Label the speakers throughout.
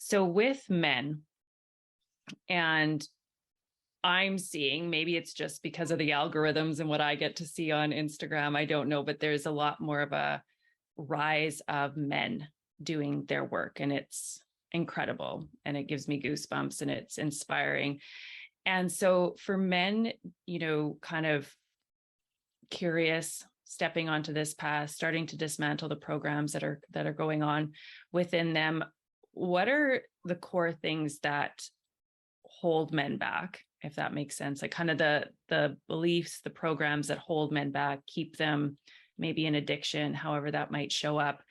Speaker 1: So with men, and I'm seeing, maybe it's just because of the algorithms and what I get to see on Instagram, I don't know, but there's a lot more of a rise of men doing their work, and it's incredible, and it gives me goosebumps, and it's inspiring. And so for men, kind of curious, stepping onto this path, starting to dismantle the programs that are going on within them, what are the core things that hold men back, if that makes sense? Like kind of the beliefs, the programs that hold men back, keep them maybe in addiction, however that might show up.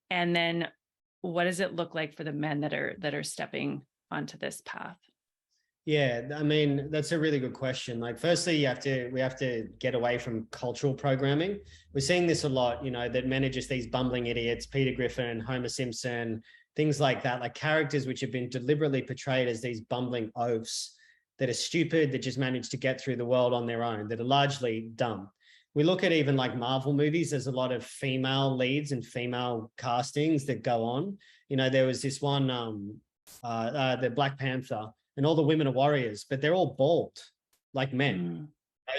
Speaker 1: And then what does it look like for the men that are stepping onto this path?
Speaker 2: Yeah, I mean, that's a really good question. Like, firstly, we have to get away from cultural programming. We're seeing this a lot, that men are just these bumbling idiots, Peter Griffin, Homer Simpson, things like that, like characters which have been deliberately portrayed as these bumbling oafs that are stupid, that just manage to get through the world on their own, that are largely dumb. We look at even like Marvel movies, there's a lot of female leads and female castings that go on. There was this one, the Black Panther, and all the women are warriors, but they're all bald, like men.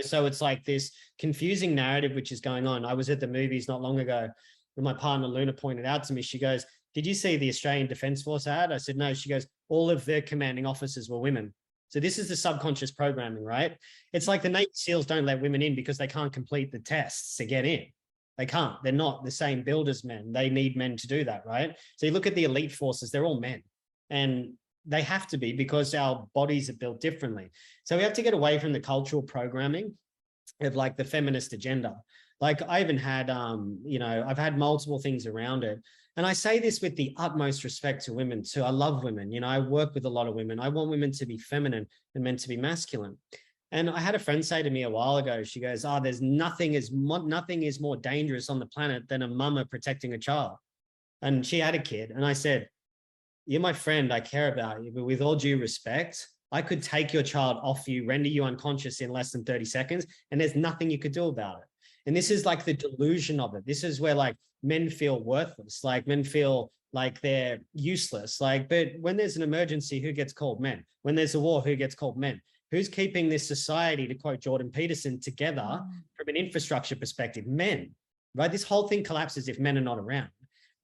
Speaker 2: So it's like this confusing narrative which is going on. I was at the movies not long ago, and my partner Luna pointed out to me, she goes, "Did you see the Australian Defence Force ad?" I said, "No." She goes, "All of their commanding officers were women." So this is the subconscious programming, right? It's like the Navy SEALs don't let women in because they can't complete the tests to get in. They can't. They're not the same build as men. They need men to do that, right? So you look at the elite forces, they're all men. And they have to be, because our bodies are built differently. So we have to get away from the cultural programming of like the feminist agenda. Like I even had, I've had multiple things around it. And I say this with the utmost respect to women too. I love women. I work with a lot of women. I want women to be feminine and men to be masculine. And I had a friend say to me a while ago, she goes, "Oh, there's nothing is more dangerous on the planet than a mama protecting a child." And she had a kid. And I said, "You're my friend, I care about you, but with all due respect, I could take your child off you, render you unconscious in less than 30 seconds, and there's nothing you could do about it." And this is like the delusion of it. This is where like men feel worthless, like men feel like they're useless. Like, but when there's an emergency, who gets called? Men. When there's a war, who gets called? Men. Who's keeping this society, to quote Jordan Peterson, together from an infrastructure perspective? Men, right? This whole thing collapses if men are not around.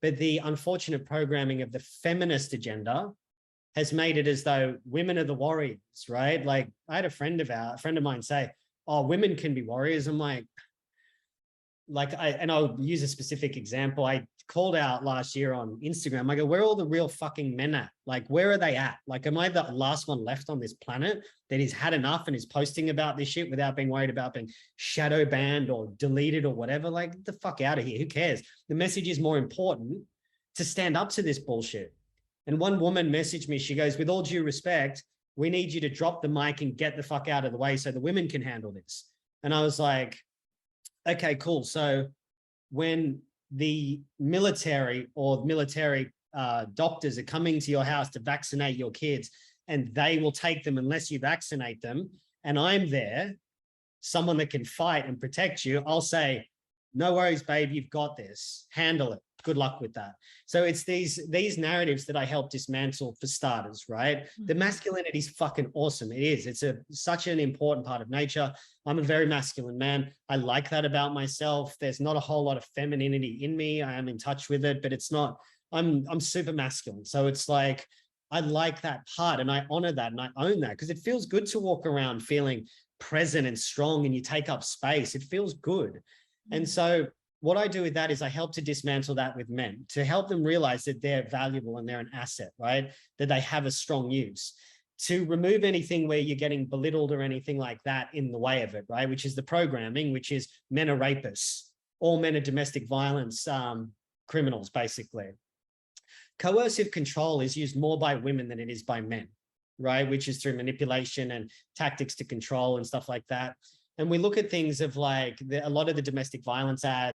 Speaker 2: But the unfortunate programming of the feminist agenda has made it as though women are the warriors, right? Like I had a friend of mine say, "Oh, women can be warriors." I'm like, I'll use a specific example. I called out last year on Instagram. I go, "Where are all the real fucking men at? Like, where are they at? Like, am I the last one left on this planet that has had enough and is posting about this shit without being worried about being shadow banned or deleted or whatever? Like, get the fuck out of here. Who cares? The message is more important to stand up to this bullshit." And one woman messaged me. She goes, "With all due respect, we need you to drop the mic and get the fuck out of the way so the women can handle this." And I was like, okay, cool. So when the military or military doctors are coming to your house to vaccinate your kids, and they will take them unless you vaccinate them, and I'm there, someone that can fight and protect you, I'll say, "No worries, babe, you've got this. Handle it. Good luck with that." So it's these narratives that I help dismantle for starters, right? The masculinity is fucking awesome. It is. It's such an important part of nature. I'm a very masculine man. I like that about myself. There's not a whole lot of femininity in me. I am in touch with it, but it's not, I'm super masculine. So it's like, I like that part and I honor that and I own that because it feels good to walk around feeling present and strong, and you take up space. It feels good. And so what I do with that is I help to dismantle that with men, to help them realize that they're valuable and they're an asset, right? That they have a strong use. To remove anything where you're getting belittled or anything like that in the way of it, right? Which is the programming, which is men are rapists, all men are domestic violence criminals, basically. Coercive control is used more by women than it is by men, right? Which is through manipulation and tactics to control and stuff like that. And we look at things of like a lot of the domestic violence ads